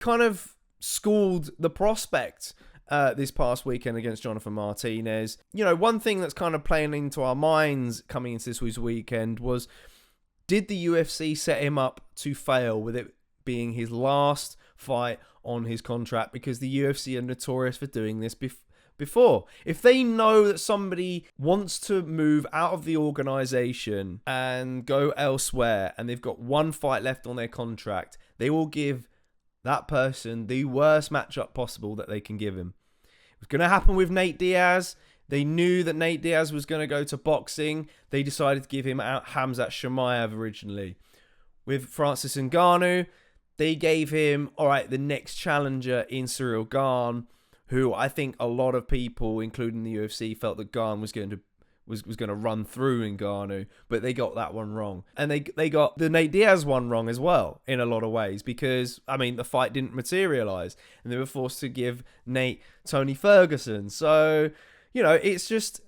kind of schooled the prospect this past weekend against Jonathan Martinez. You know, one thing that's kind of playing into our minds coming into this week's weekend was, did the UFC set him up to fail with it being his last fight on his contract? Because the UFC are notorious for doing this before. If they know that somebody wants to move out of the organization and go elsewhere and they've got one fight left on their contract, they will give that person the worst matchup possible that they can give him. It was going to happen with Nate Diaz. They knew that Nate Diaz was going to go to boxing. They decided to give him out Khamzat Chimaev originally. With Francis Ngannou, they gave him, all right, the next challenger in Cyril Gane, who I think a lot of people, including the UFC, felt that Gane was going to run through Ngannou, but they got that one wrong. And they got the Nate Diaz one wrong as well, in a lot of ways, because, I mean, the fight didn't materialize, and they were forced to give Nate Tony Ferguson. So, you know, it's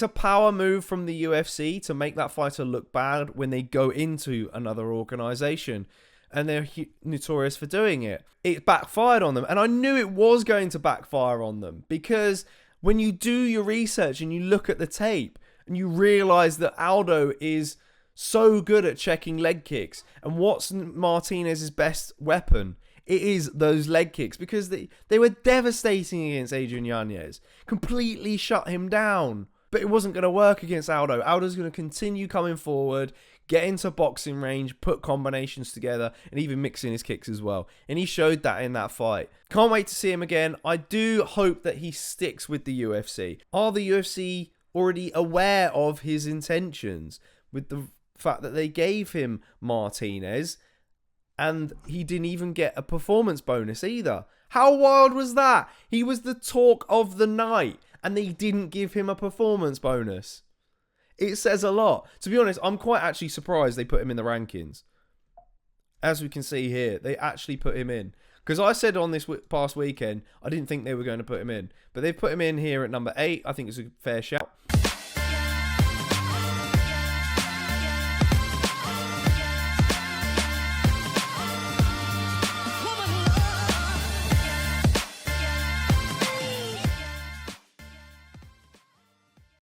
a power move from the UFC to make that fighter look bad when they go into another organization. And they're notorious for doing it. It backfired on them. And I knew it was going to backfire on them, because when you do your research and you look at the tape and you realize that Aldo is so good at checking leg kicks, and what's Martinez's best weapon? It is those leg kicks, because they were devastating against Adrian Yanez. Completely shut him down. But it wasn't going to work against Aldo. Aldo's going to continue coming forward, get into boxing range, put combinations together, and even mix in his kicks as well. And he showed that in that fight. Can't wait to see him again. I do hope that he sticks with the UFC. Are the UFC already aware of his intentions with the fact that they gave him Martinez and he didn't even get a performance bonus either? How wild was that? He was the talk of the night, and they didn't give him a performance bonus. It says a lot. To be honest, I'm quite actually surprised they put him in the rankings. As we can see here, they actually put him in. Because I said on this past weekend, I didn't think they were going to put him in. But they've put him in here at number 8. I think it's a fair shout.